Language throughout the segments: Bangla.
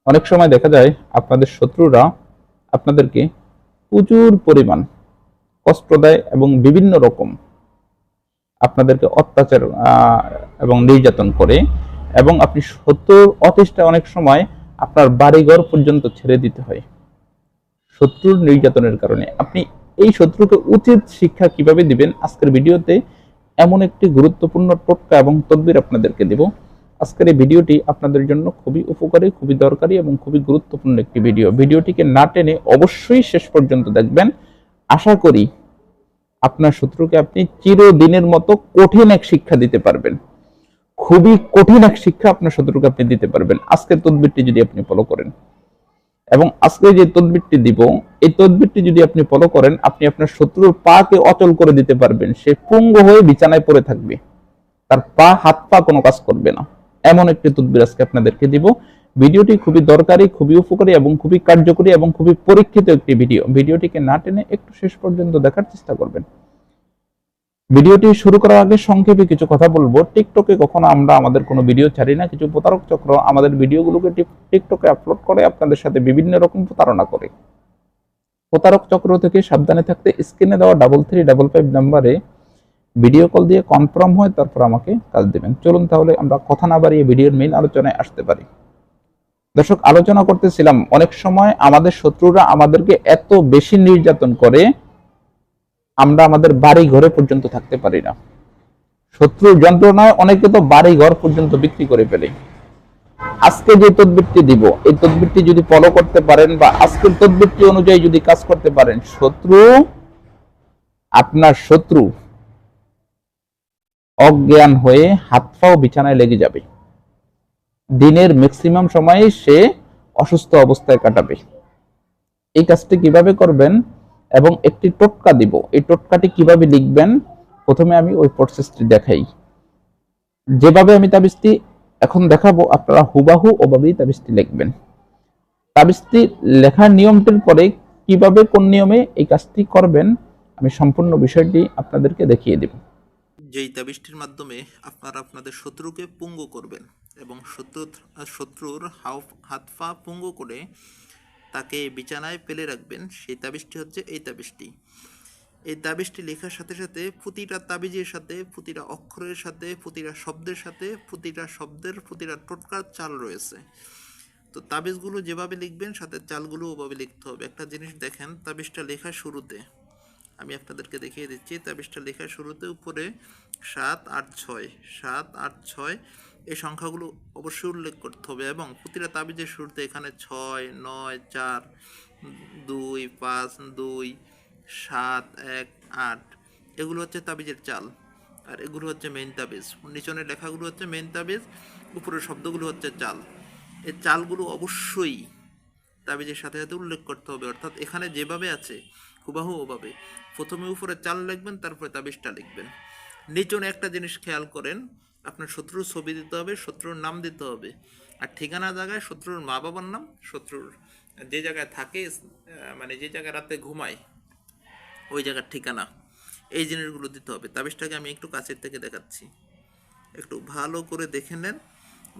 অনেক সময় দেখা যায় আপনাদের শত্রুরা আপনাদেরকে প্রচুর পরিমাণ কষ্ট দেয় এবং বিভিন্ন রকম আপনাদেরকে অত্যাচার এবং নির্যাতন করে, এবং আপনি শত্রুর অচেষ্টা অনেক সময় আপনার বাড়িঘর পর্যন্ত ছেড়ে দিতে হয় শত্রুর নির্যাতনের কারণে। আপনি এই শত্রুকে উচিত শিক্ষা কিভাবে দিবেন, আজকের ভিডিওতে এমন একটি গুরুত্বপূর্ণ টোটকা এবং তদবির আপনাদেরকে দেব। আজকের এই ভিডিওটি আপনাদের জন্য খুবই উপকারী, খুবই দরকারি এবং খুবই গুরুত্বপূর্ণ একটি ভিডিও। ভিডিওটিকে না টেনে অবশ্যই শেষ পর্যন্ত দেখবেন। আশা করি আপনার শত্রুকে আপনি চিরদিনের মতো কঠিন এক শিক্ষা দিতে পারবেন। খুবই কঠিন এক শিক্ষা আপনার শত্রুকে আপনি দিতে পারবেন আজকের তদবিরটি যদি আপনি ফলো করেন। এবং আজকে যে তদবিরটি দিব, এই তদবিরটি যদি আপনি ফলো করেন, আপনি আপনার শত্রুর পাকে অচল করে দিতে পারবেন। সে পঙ্গু হয়ে বিছানায় পড়ে থাকবে, তার পা হাত পা কোনো কাজ করবে না। এমন একটি তদবির আজকে আপনাদেরকে দিব। ভিডিওটি খুবই দরকারি, খুবই উপকারী এবং খুবই কার্যকরী এবং খুবই পরীক্ষিত একটি ভিডিও। ভিডিওটিকে না টেনে একটু শেষ পর্যন্ত দেখার চেষ্টা করবেন। ভিডিওটি শুরু করার আগে সংক্ষেপে কিছু কথা বলবো। টিকটকে কখনো আমরা আমাদের কোনো ভিডিও ছাড়ি না। কিছু প্রতারক চক্র আমাদের ভিডিওগুলোকে টিকটকে আপলোড করে আপনাদের সাথে বিভিন্ন রকম প্রতারণা করে। প্রতারক চক্র থেকে সাবধানে থাকতে স্ক্রিনে দেওয়া 3355 নাম্বারে ভিডিও কল দিয়ে কনফার্ম হয়, তারপর আমাকে কাজ দেবেন। চলুন তাহলে আমরা কথা না বাড়িয়ে ভিডিওর মেইন আলোচনায় আসতে পারি। দর্শক, আলোচনা করতেছিলাম অনেক সময় আমাদের শত্রুরা আমাদেরকে এত বেশি নির্যাতন করে আমরা আমাদের বাড়ি ঘরে পর্যন্ত থাকতে পারি না। শত্রুর যন্ত্রণায় অনেকে তো বাড়ি ঘর পর্যন্ত বিক্রি করে ফেলে। আজকে যে তদবিরটি দিব, এই তদবিরটি যদি ফলো করতে পারেন বা আজকের তদবিরটি অনুযায়ী যদি কাজ করতে পারেন, আপনার শত্রু অজ্ঞান হয়ে হাত পাও বিছানায় লেগে যাবে। দিনের ম্যাক্সিমাম সময় সে অসুস্থ অবস্থায় কাটাবে। এই কাজটি কিভাবে করবেন এবং একটি টোটকা দিব, এই টোটকাটি কিভাবে লিখবেন প্রথমে আমি ওই প্রসেসটি দেখাই। যেভাবে আমি তাবিজটি এখন দেখাবো আপনারা হুবাহু ওভাবেই তাবিজটি লিখবেন। তাবিজটি লেখার নিয়মটির পরে কিভাবে কোন নিয়মে এই কাজটি করবেন আমি সম্পূর্ণ বিষয়টি আপনাদেরকে দেখিয়ে দেব। যেই তাবিজটির মাধ্যমে আপনারা আপনাদের শত্রুকে পঙ্গু করবেন এবং শত্রুর হাত পা পঙ্গু করে তাকে বিছানায় ফেলে রাখবেন, সেই তাবিজটি হচ্ছে এই তাবিজটি। এই তাবিজটি লেখার সাথে সাথে প্রতিটা তাবিজের সাথে, প্রতিটা অক্ষরের সাথে, প্রতিটা শব্দের সাথে, প্রতিটা শব্দের প্রতিটা টোটকার চাল রয়েছে। তো তাবিজগুলো যেভাবে লিখবেন সাথে চালগুলো ওভাবে লিখতে হবে। একটা জিনিস দেখেন, তাবিজটা লেখার শুরুতে আমি আপনাদেরকে দেখিয়ে দিচ্ছি। তাবিজটা লেখার শুরুতে উপরে 7, 8, 6 7, 8, 6 এই সংখ্যাগুলো অবশ্যই উল্লেখ করতে হবে এবং প্রতিটা তাবিজের শুরুতে এখানে 6, 9, 4, 2, 5, 2, 7, 1, 8 এগুলো হচ্ছে তাবিজের চাল, আর এগুলো হচ্ছে মেইন তাবিজ। নিচনের লেখাগুলো হচ্ছে মেইন তাবিজ, উপরের শব্দগুলো হচ্ছে চাল। এই চালগুলো অবশ্যই তাবিজের সাথে সাথে উল্লেখ করতে হবে, অর্থাৎ এখানে যেভাবে আছে হুবাহু ওভাবে। প্রথমে উপরে চাল লিখবেন, তারপরে তাবিজটা লিখবেন। নিচনে একটা জিনিস খেয়াল করেন, আপনার শত্রুর ছবি দিতে হবে, শত্রুর নাম দিতে হবে, আর ঠিকানা জায়গায় শত্রুর মা বাবার নাম, শত্রুর যে জায়গায় থাকে মানে যে জায়গায় রাতে ঘুমায় ওই জায়গার ঠিকানা, এই জিনিসগুলো দিতে হবে। তাবিজটাকে আমি একটু কাছের থেকে দেখাচ্ছি, একটু ভালো করে দেখে নেন।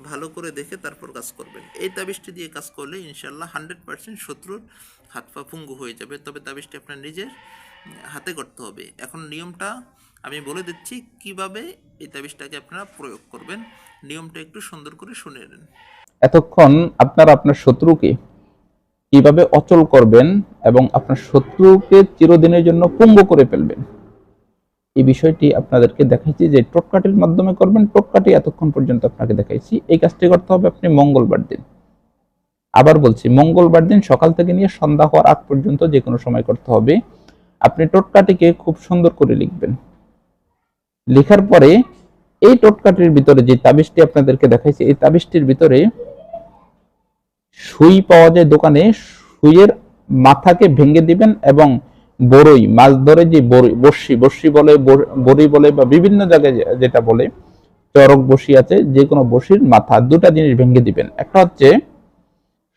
ভালো করে দেখে তারপর কাজ করবেন। এই তাবিজটি দিয়ে কাজ করলে ইনশাল্লাহ 100% শত্রুর হাত পা পঙ্গু হয়ে যাবে। তবে তাবিজটি আপনার নিজের হাতে করতে হবে। এখন নিয়মটা আমি বলে দিচ্ছি কিভাবে এই তাবিজটাকে আপনারা প্রয়োগ করবেন। নিয়মটা একটু সুন্দর করে শুনে নেন। এতক্ষণ আপনারা আপনার শত্রুকে কিভাবে অচল করবেন এবং আপনার শত্রুকে চিরদিনের জন্য পঙ্গু করে ফেলবেন, এই বিষয়টি আপনাদেরকে দেখাইছি। যে টোটকাটির মাধ্যমে করবেন, টোটকাটি এতক্ষণ পর্যন্ত আপনাকে দেখাইছি। এই কাজটি করতে হবে আপনি মঙ্গলবার দিন। আবার বলছি, মঙ্গলবার দিন সকাল থেকে নিয়ে সন্ধ্যা হওয়ার আগ পর্যন্ত যে কোনো সময় করতে হবে। আপনি টোটকাটিকে খুব সুন্দর করে লিখবেন। লেখার পরে এই টোটকাটির ভিতরে যে তাবিজটি আপনাদেরকে দেখাইছি, এই তাবিজটির ভিতরে সুই পাওয়া যায় দোকানে, সুইয়ের মাথাকে ভেঙে দিবেন এবং বড়ই, মাছ ধরে যে বড়শি বলে, বড়ি বলে বা বিভিন্ন জায়গায় যেটা বলে চরক বড়শি আছে, যে কোনো বড়শির মাথা দুটা জিনিস ভেঙে দিবেন। একটা হচ্ছে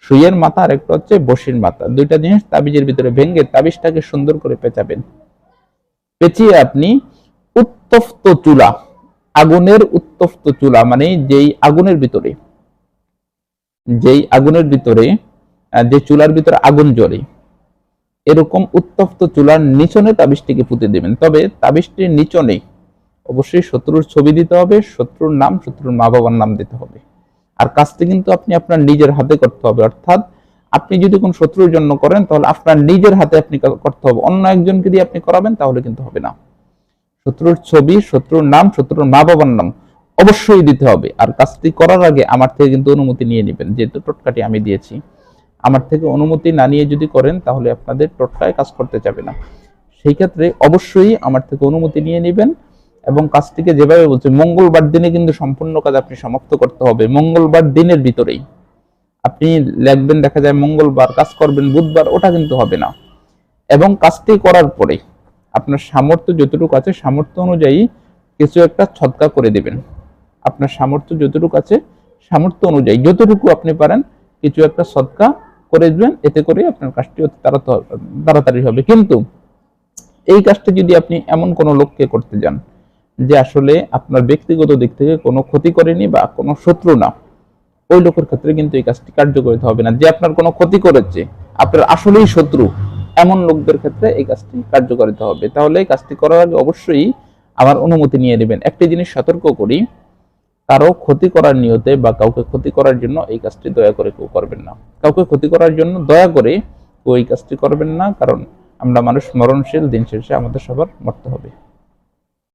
সুইয়ের মাথা আর একটা হচ্ছে বড়শির মাথা। দুইটা জিনিস তাবিজের ভিতরে ভেঙে তাবিজটাকে সুন্দর করে পেঁচাবেন। পেঁচিয়ে আপনি উত্তপ্ত চুলা, আগুনের উত্তপ্ত চুলা মানে যেই আগুনের ভিতরে যেই আগুনের ভিতরে যে চুলার ভিতরে আগুন জ্বলে, এরকম উত্তপ্ত চুলার নিচনে তাবিজটিকে পুঁতে দেবেন। তবে তাবিজটির নিচনে অবশ্যই শত্রুর ছবি দিতে হবে, শত্রুর নাম, শত্রুর মা বাবার নাম দিতে হবে। আর কাজটি কিন্তু আপনি আপনার নিজের হাতে করতে হবে, অর্থাৎ আপনি যদি কোন শত্রুর জন্য করেন তাহলে আপনার নিজের হাতে আপনি করতে হবে, অন্য একজনকে দিয়ে আপনি করাবেন তাহলে কিন্তু হবে না। শত্রুর ছবি, শত্রুর নাম, শত্রুর মা বাবার নাম অবশ্যই দিতে হবে। আর কাজটি করার আগে আমার থেকে কিন্তু অনুমতি নিয়ে নেবেন, যেহেতু টোটকাটি আমি দিয়েছি। আমার থেকে অনুমতি না নিয়ে যদি করেন তাহলে আপনাদের টোটকায় কাজ করতে যাবে না। সেই ক্ষেত্রে অবশ্যই আমার থেকে অনুমতি নিয়ে নেবেন এবং কাজটিকে যেভাবে বলছে মঙ্গলবার দিনে কিন্তু সম্পূর্ণ কাজ আপনি সমাপ্ত করতে হবে। মঙ্গলবার দিনের ভিতরেই আপনি লিখবেন, দেখা যায় মঙ্গলবার কাজ করবেন বুধবার, ওটা কিন্তু হবে না। এবং কাজটি করার পরে আপনার সামর্থ্য যতটুকু আছে সামর্থ্য অনুযায়ী কিছু একটা সদকা করে দিবেন। আপনার সামর্থ্য যতটুকু আছে সামর্থ্য অনুযায়ী যতটুকু আপনি পারেন কিছু একটা সদকা করে দিবেন, এতে করে আপনার কাজটি অতি তাড়াতাড়ি হবে। কিন্তু এই কাজটি যদি আপনি এমন কোনো লোককে করতে যান যে আসলে আপনার ব্যক্তিগত দিক থেকে কোনো ক্ষতি করেনি বা কোনো শত্রু না, ওই লোকের ক্ষেত্রে কিন্তু এই কাজটি কার্যকরিত হবে না। যে আপনার কোনো ক্ষতি করেছে, আপনার আসলেই শত্রু, এমন লোকদের ক্ষেত্রে এই কাজটি কার্যকরিত হবে। তাহলে এই কাজটি করার আগে অবশ্যই আমার অনুমতি নিয়ে নেবেন। একটি জিনিস সতর্ক করি, কারো ক্ষতি করার নিয়তে বা কাউকে ক্ষতি করার জন্য এই কাজটি দয়া করে কেউ করবেন না। কাউকে ক্ষতি করার জন্য দয়া করে কেউ এই কাজটি করবেন না, কারণ আমরা মানুষ মরণশীল, দিন শেষে আমাদের সবার মরতে হবে।